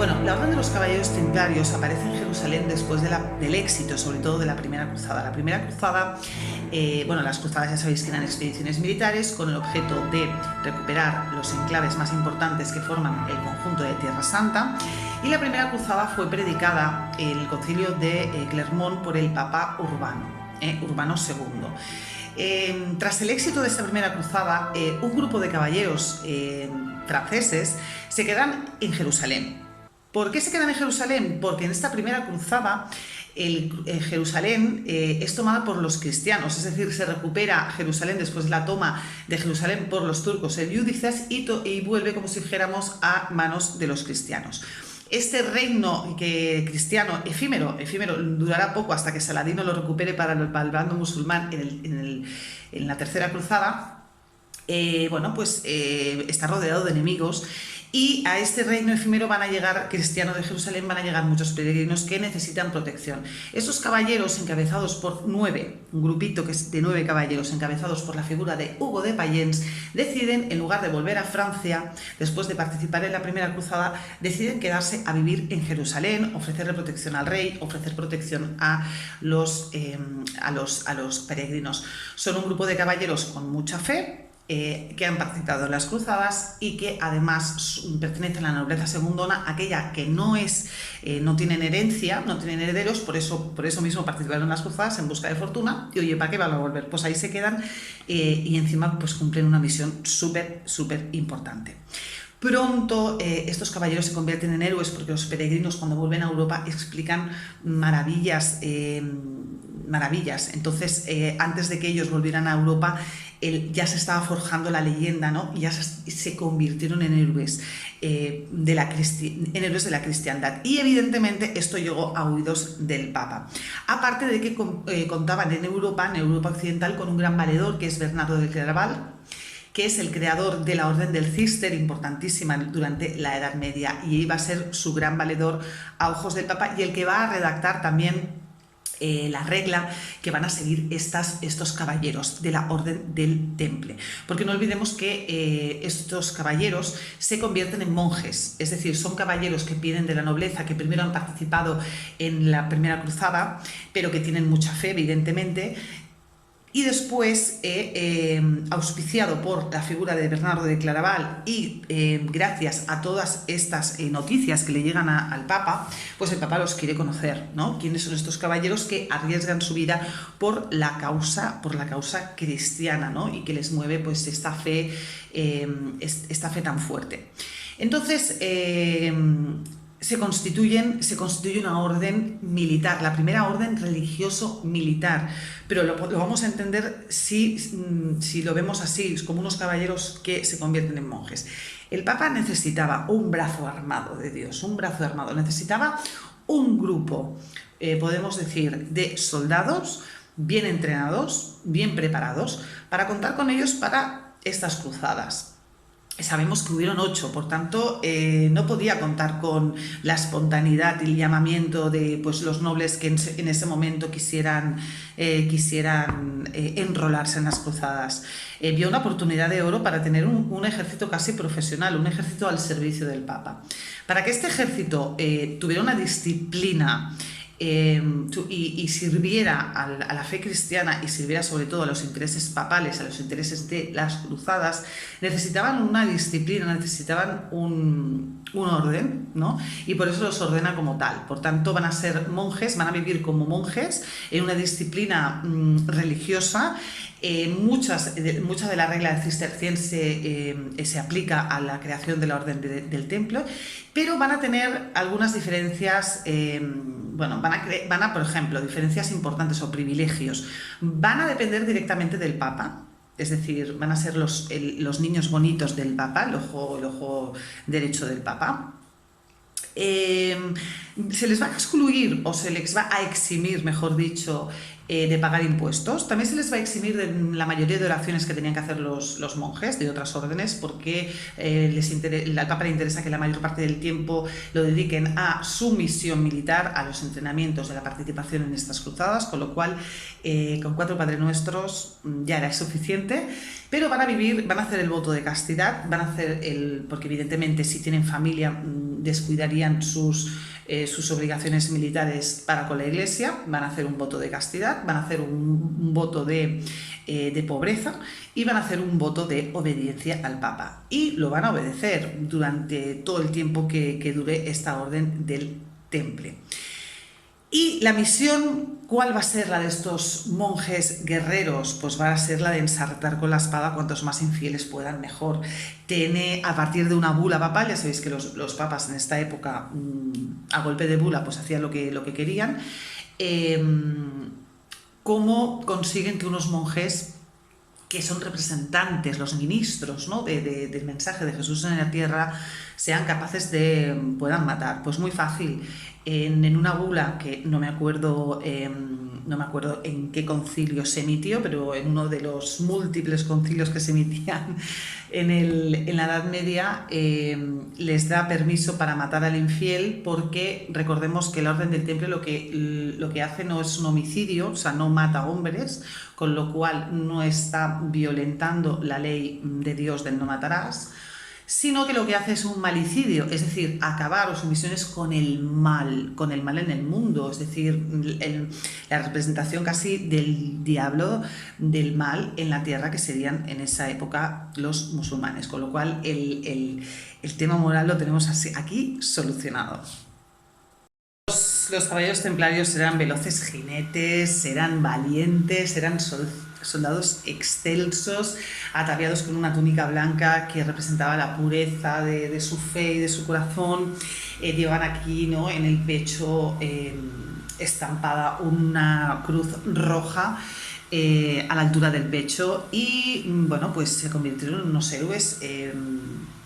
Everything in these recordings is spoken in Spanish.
Bueno, la Orden de los Caballeros Templarios aparece en Jerusalén después del éxito, sobre todo de la Primera Cruzada. La Primera Cruzada, las cruzadas ya sabéis que eran expediciones militares con el objeto de recuperar los enclaves más importantes que forman el conjunto de Tierra Santa, y la Primera Cruzada fue predicada en el concilio de Clermont por el Papa Urbano II. Tras el éxito de esta Primera Cruzada, un grupo de caballeros franceses se quedan en Jerusalén. ¿Por qué se quedan en Jerusalén? Porque en esta Primera Cruzada Jerusalén es tomada por los cristianos, es decir, se recupera Jerusalén después de la toma de Jerusalén por los turcos selyúcidas y vuelve, como si dijéramos, a manos de los cristianos. Este reino cristiano efímero durará poco hasta que Saladino lo recupere para el bando musulmán en la Tercera Cruzada. Está rodeado de enemigos, y a este reino efímero cristiano de Jerusalén van a llegar muchos peregrinos que necesitan protección. Estos caballeros encabezados por un grupito que es de 9 caballeros encabezados por la figura de Hugo de Payens, deciden, en lugar de volver a Francia después de participar en la Primera Cruzada, deciden quedarse a vivir en Jerusalén, ofrecerle protección al rey, ofrecer protección a los peregrinos. Son un grupo de caballeros con mucha fe, que han participado en las cruzadas y que además pertenecen a la nobleza segundona, aquella que no tienen herencia, no tienen herederos, por eso mismo participaron en las cruzadas en busca de fortuna, y oye, ¿para qué van a volver? Pues ahí se quedan y encima pues cumplen una misión súper importante. Pronto estos caballeros se convierten en héroes porque los peregrinos, cuando vuelven a Europa, explican maravillas. Entonces, antes de que ellos volvieran a Europa, ya se estaba forjando la leyenda, ¿no? Y ya se convirtieron en héroes, de la cristiandad. Y evidentemente esto llegó a oídos del Papa. Aparte de que contaban en Europa occidental, con un gran valedor que es Bernardo de Claraval, que es el creador de la Orden del Císter, importantísima durante la Edad Media, y iba a ser su gran valedor a ojos del Papa, y el que va a redactar también la regla que van a seguir estos caballeros de la Orden del Temple. Porque no olvidemos que estos caballeros se convierten en monjes, es decir, son caballeros que vienen de la nobleza, que primero han participado en la Primera Cruzada, pero que tienen mucha fe, evidentemente, y después, auspiciado por la figura de Bernardo de Claraval y gracias a todas estas noticias que le llegan al Papa, pues el Papa los quiere conocer, ¿no? ¿Quiénes son estos caballeros que arriesgan su vida por la causa cristiana, ¿no? Y que les mueve pues esta fe tan fuerte? Entonces, se constituye una orden militar, la primera orden religioso-militar, pero lo vamos a entender si lo vemos así, como unos caballeros que se convierten en monjes. El Papa necesitaba un brazo armado de Dios, necesitaba un grupo, podemos decir, de soldados bien entrenados, bien preparados, para contar con ellos para estas cruzadas. Sabemos que hubieron 8, por tanto no podía contar con la espontaneidad y el llamamiento de pues, los nobles que en ese momento quisieran enrolarse en las cruzadas. Vio una oportunidad de oro para tener un ejército casi profesional, un ejército al servicio del Papa. Para que este ejército tuviera una disciplina y sirviera a la fe cristiana y sirviera sobre todo a los intereses papales, a los intereses de las cruzadas, necesitaban una disciplina, necesitaban un orden, ¿no? Y por eso los ordena como tal. Por tanto, van a ser monjes, van a vivir como monjes en una disciplina religiosa. Mucha de la regla cisterciense se aplica a la creación de la Orden del Templo, pero van a tener algunas diferencias, por ejemplo, diferencias importantes o privilegios. Van a depender directamente del Papa, es decir, van a ser los niños bonitos del Papa, el ojo derecho del Papa. Se les va a excluir o se les va a eximir, mejor dicho, de pagar impuestos. También se les va a eximir de la mayoría de oraciones que tenían que hacer los monjes de otras órdenes, porque al Papa le interesa que la mayor parte del tiempo lo dediquen a su misión militar, a los entrenamientos de la participación en estas cruzadas, con lo cual con 4 Padre Nuestros ya era suficiente. Pero van a hacer el voto de castidad, porque evidentemente si tienen familia descuidarían sus obligaciones militares para con la Iglesia, van a hacer un voto de castidad, van a hacer un voto de pobreza y van a hacer un voto de obediencia al Papa. Y lo van a obedecer durante todo el tiempo que dure esta orden del Temple. Y la misión, ¿cuál va a ser la de estos monjes guerreros? Pues va a ser la de ensartar con la espada cuantos más infieles puedan, mejor. Tiene, a partir de una bula papal, ya sabéis que los papas en esta época, a golpe de bula, pues hacían lo que querían, cómo consiguen que unos monjes que son representantes, los ministros, ¿no?, del mensaje de Jesús en la tierra, sean capaces puedan matar. Pues muy fácil. En una bula, que no me acuerdo en qué concilio se emitió, pero en uno de los múltiples concilios que se emitían en la Edad Media, les da permiso para matar al infiel, porque recordemos que la Orden del Temple lo que hace no es un homicidio, o sea, no mata hombres, con lo cual no está violentando la ley de Dios del no matarás, sino que lo que hace es un malicidio, es decir, acabar, o su misión es con el mal en el mundo, es decir, la representación casi del diablo, del mal en la tierra, que serían en esa época los musulmanes, con lo cual el tema moral lo tenemos aquí solucionado. Los caballeros templarios eran veloces jinetes, eran valientes, eran soldados excelsos, ataviados con una túnica blanca que representaba la pureza de su fe y de su corazón. Llevan aquí, ¿no?, en el pecho estampada una cruz roja a la altura del pecho, y bueno, pues se convirtieron en unos héroes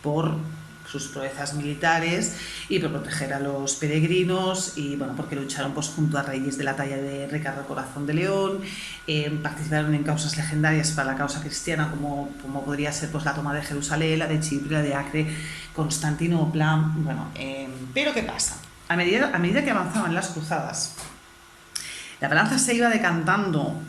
por sus proezas militares y por proteger a los peregrinos, y bueno, porque lucharon pues junto a reyes de la talla de Ricardo Corazón de León, participaron en causas legendarias para la causa cristiana, como podría ser pues la toma de Jerusalén, la de Chipre, la de Acre, Constantinopla. Bueno, pero ¿qué pasa? A medida que avanzaban las cruzadas, la balanza se iba decantando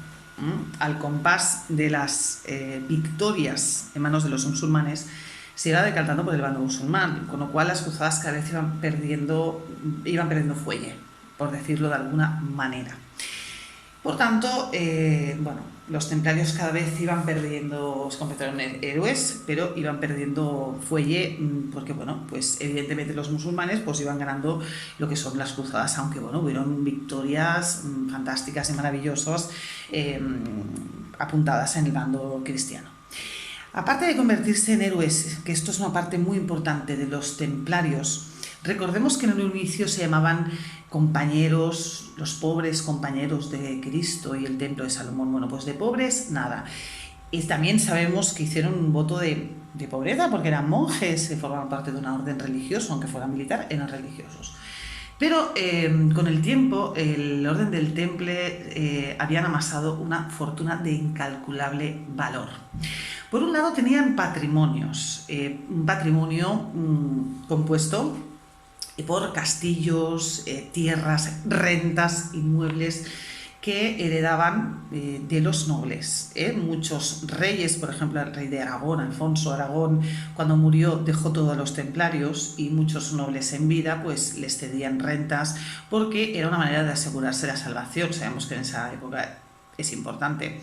al compás de las victorias en manos de los musulmanes, se iba decantando por el bando musulmán, con lo cual las cruzadas cada vez iban perdiendo fuelle, por decirlo de alguna manera. Por tanto, bueno, los templarios cada vez iban perdiendo, se convirtieron en héroes, pero iban perdiendo fuelle, porque bueno, pues evidentemente los musulmanes pues iban ganando lo que son las cruzadas, aunque bueno, hubieron victorias fantásticas y maravillosas apuntadas en el bando cristiano. Aparte de convertirse en héroes, que esto es una parte muy importante de los templarios, recordemos que en un inicio se llamaban compañeros, los pobres compañeros de Cristo y el templo de Salomón. Bueno, pues de pobres, nada. Y también sabemos que hicieron un voto de pobreza, porque eran monjes, que formaban parte de una orden religiosa, aunque fuera militar, eran religiosos. Pero con el tiempo, el orden del Temple habían amasado una fortuna de incalculable valor. Por un lado tenían patrimonios, un patrimonio compuesto por castillos, tierras, rentas, inmuebles que heredaban de los nobles. Muchos reyes, por ejemplo el rey de Aragón, Alfonso de Aragón, cuando murió dejó todo a los templarios, y muchos nobles en vida pues les cedían rentas, porque era una manera de asegurarse la salvación. Sabemos que en esa época es importante.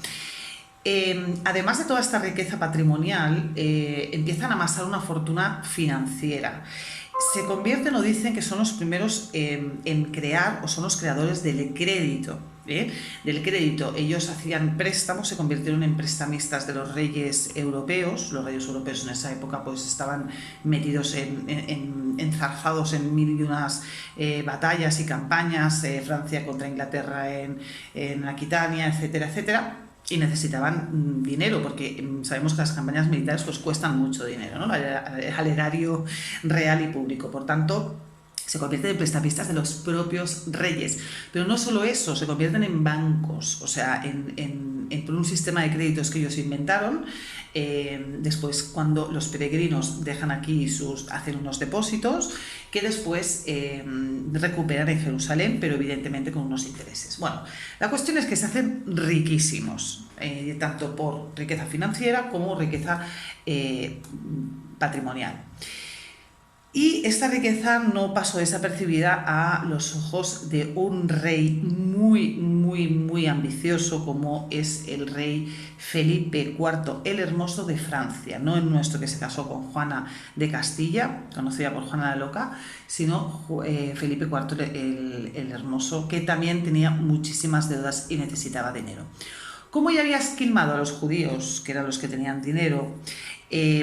Además de toda esta riqueza patrimonial, empiezan a amasar una fortuna financiera. Se convierten, o dicen que son los primeros en crear, o son los creadores del crédito. Del crédito, ellos hacían préstamos, se convirtieron en prestamistas de los reyes europeos. Los reyes europeos en esa época pues estaban metidos enzarzados en mil y unas batallas y campañas, Francia contra Inglaterra en Aquitania, etcétera, etcétera. Y necesitaban dinero, porque sabemos que las campañas militares pues cuestan mucho dinero, ¿no?, al erario real y público. Por tanto, se convierten en prestamistas de los propios reyes. Pero no solo eso, se convierten en bancos, o sea, por un sistema de créditos que ellos inventaron. Después, cuando los peregrinos dejan aquí hacen unos depósitos que después recuperan en Jerusalén, pero evidentemente con unos intereses. Bueno, la cuestión es que se hacen riquísimos, tanto por riqueza financiera como riqueza patrimonial. Y esta riqueza no pasó desapercibida a los ojos de un rey muy, muy, muy ambicioso como es el rey Felipe IV el Hermoso de Francia, no el nuestro que se casó con Juana de Castilla, conocida por Juana la Loca, sino Felipe IV el Hermoso, que también tenía muchísimas deudas y necesitaba dinero. Como ya había esquilmado a los judíos, que eran los que tenían dinero,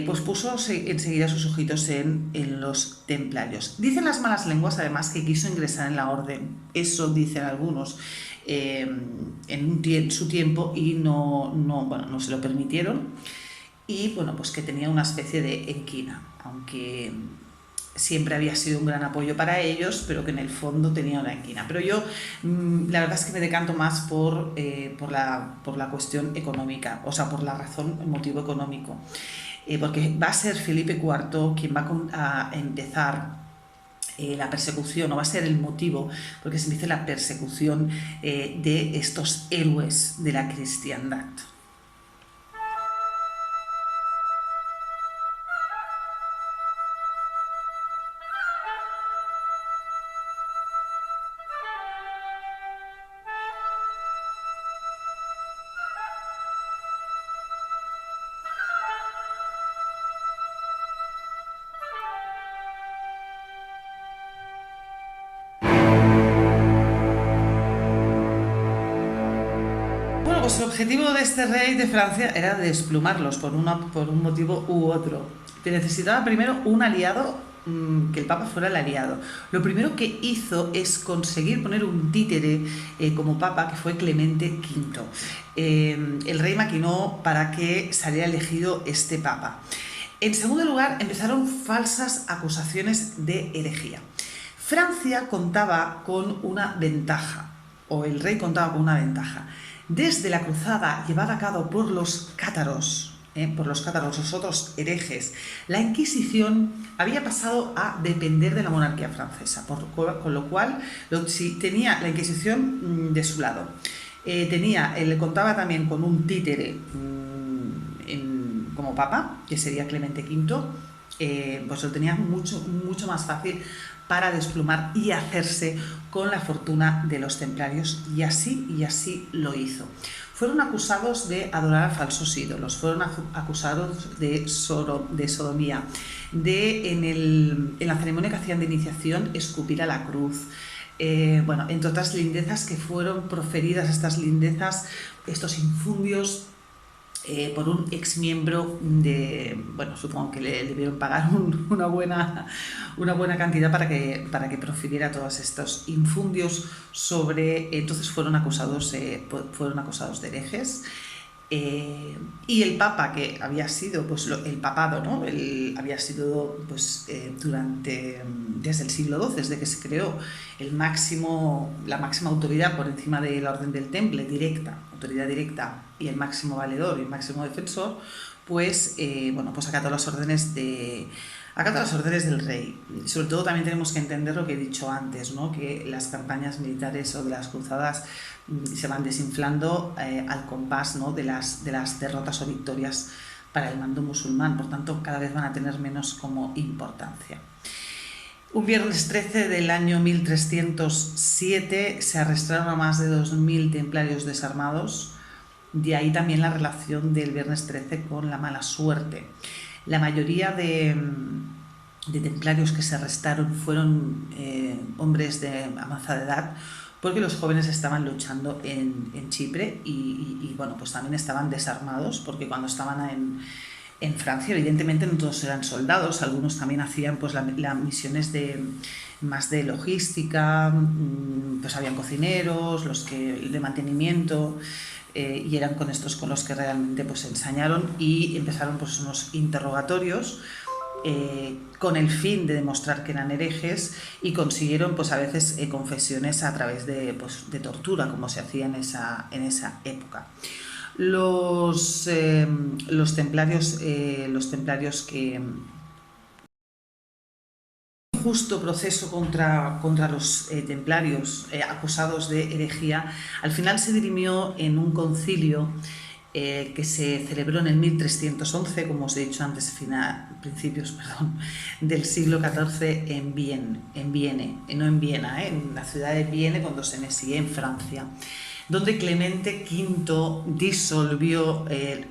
pues puso enseguida sus ojitos en los templarios. Dicen las malas lenguas, además, que quiso ingresar en la orden. Eso dicen algunos en su tiempo y no se lo permitieron. Y bueno, pues que tenía una especie de enquina, aunque siempre había sido un gran apoyo para ellos, pero que en el fondo tenía una enquina. Pero yo la verdad es que me decanto más por la cuestión económica, o sea, por la razón, el motivo económico. Porque va a ser Felipe IV quien va a empezar la persecución, o va a ser el motivo, porque se dice la persecución de estos héroes de la cristiandad. Bueno, pues el objetivo de este rey de Francia era desplumarlos por un motivo u otro. Que necesitaba primero un aliado, que el Papa fuera el aliado. Lo primero que hizo es conseguir poner un títere como Papa, que fue Clemente V. El rey maquinó para que saliera elegido este Papa. En segundo lugar, empezaron falsas acusaciones de herejía. Francia contaba con una ventaja, o el rey contaba con una ventaja. Desde la cruzada llevada a cabo por los cátaros, los otros herejes, la Inquisición había pasado a depender de la monarquía francesa, con lo cual tenía la Inquisición de su lado. Contaba también con un títere como papa, que sería Clemente V, pues lo tenía mucho, mucho más fácil para desplumar y hacerse con la fortuna de los templarios, y así lo hizo. Fueron acusados de adorar a falsos ídolos, fueron acusados de sodomía, en la ceremonia que hacían de iniciación escupir a la cruz. Entre otras lindezas que fueron proferidas, estas lindezas, estos infundios, por un exmiembro supongo que le debieron pagar una buena cantidad para que profiriera todos estos infundios entonces fueron acusados de herejes. Y el Papa, que había sido el papado, ¿no? Había sido desde el siglo XII, desde que se creó la máxima autoridad por encima de la Orden del Temple, autoridad directa, y el máximo valedor y el máximo defensor, acató las órdenes del rey. Sobre todo también tenemos que entender lo que he dicho antes, ¿no? Que las campañas militares o de las cruzadas se van desinflando al compás, ¿no? de las derrotas o victorias para el mando musulmán, por tanto cada vez van a tener menos como importancia. Un viernes 13 del año 1307 se arrestaron a más de 2000 templarios desarmados, de ahí también la relación del viernes 13 con la mala suerte. La mayoría de templarios que se arrestaron fueron hombres de avanzada edad, porque los jóvenes estaban luchando en Chipre y pues también estaban desarmados, porque cuando estaban en Francia, evidentemente no todos eran soldados, algunos también hacían las misiones más de logística, pues habían cocineros, de mantenimiento, y eran con los que realmente se ensañaron y empezaron unos interrogatorios con el fin de demostrar que eran herejes, y consiguieron a veces confesiones a través de tortura, como se hacía en esa época. Los templarios que justo proceso contra los templarios acusados de herejía, al final se dirimió en un concilio que se celebró en el 1311, como os he dicho antes, principios del siglo XIV en Vienne, no en Viena, en la ciudad de Vienne, con dos N's, y en Francia, donde Clemente V disolvió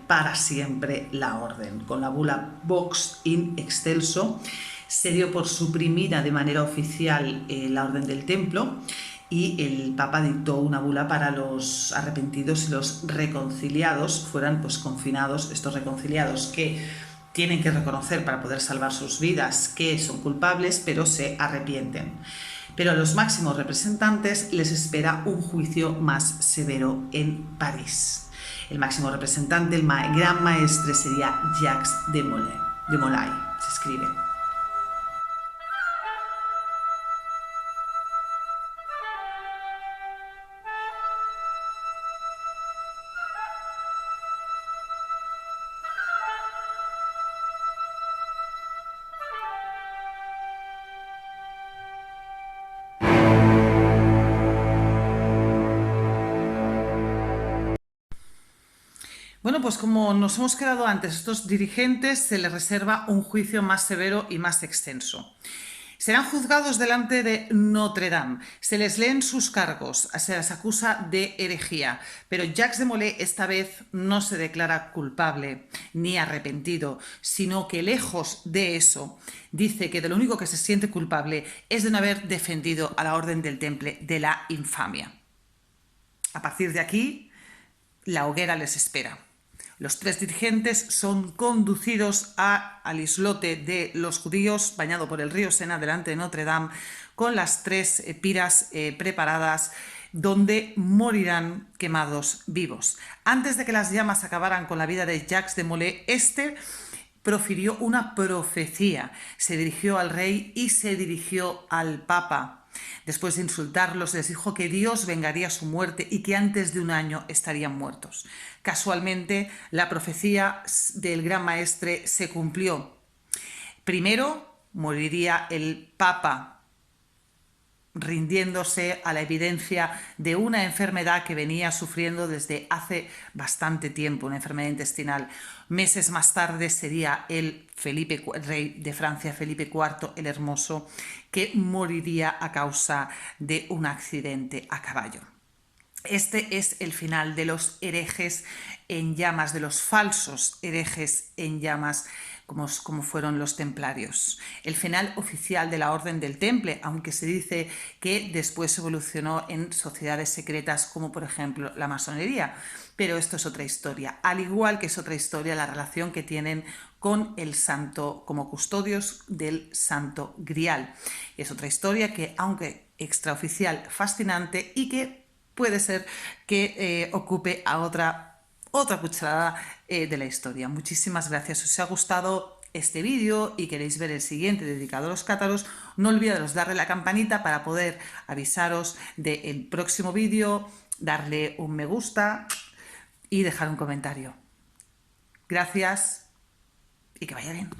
para siempre la orden. Con la bula Vox in Excelso se dio por suprimida de manera oficial la orden del templo, y el Papa dictó una bula para los arrepentidos y los reconciliados fueran pues confinados. Estos reconciliados que tienen que reconocer para poder salvar sus vidas que son culpables, pero se arrepienten. Pero a los máximos representantes les espera un juicio más severo en París. El máximo representante, el gran maestre, sería Jacques de Molay, se escribe. Bueno, pues como nos hemos quedado antes, a estos dirigentes se les reserva un juicio más severo y más extenso. Serán juzgados delante de Notre Dame, se les leen sus cargos, se les acusa de herejía, pero Jacques de Molay esta vez no se declara culpable ni arrepentido, sino que lejos de eso dice que de lo único que se siente culpable es de no haber defendido a la Orden del Temple de la infamia. A partir de aquí, la hoguera les espera. Los tres dirigentes son conducidos al islote de los judíos, bañado por el río Sena, delante de Notre Dame, con las tres piras preparadas, donde morirán quemados vivos. Antes de que las llamas acabaran con la vida de Jacques de Molay, profirió una profecía, se dirigió al rey y se dirigió al Papa. Después de insultarlos, les dijo que Dios vengaría su muerte y que antes de un año estarían muertos. Casualmente, la profecía del gran maestre se cumplió. Primero, moriría el Papa, rindiéndose a la evidencia de una enfermedad que venía sufriendo desde hace bastante tiempo, una enfermedad intestinal. Meses más tarde sería el rey de Francia, Felipe IV el Hermoso, que moriría a causa de un accidente a caballo. Este es el final de los herejes en llamas, de los falsos herejes en llamas, como fueron los templarios. El final oficial de la Orden del Temple, aunque se dice que después evolucionó en sociedades secretas como por ejemplo la masonería, pero esto es otra historia. Al igual que es otra historia la relación que tienen con el santo como custodios del Santo Grial. Es otra historia que, aunque extraoficial, fascinante, y que puede ser que ocupe a otra cucharada de la historia. Muchísimas gracias. Si os ha gustado este vídeo y queréis ver el siguiente dedicado a los cátaros, no olvidéis darle a la campanita para poder avisaros del próximo vídeo, darle un me gusta y dejar un comentario. Gracias y que vaya bien.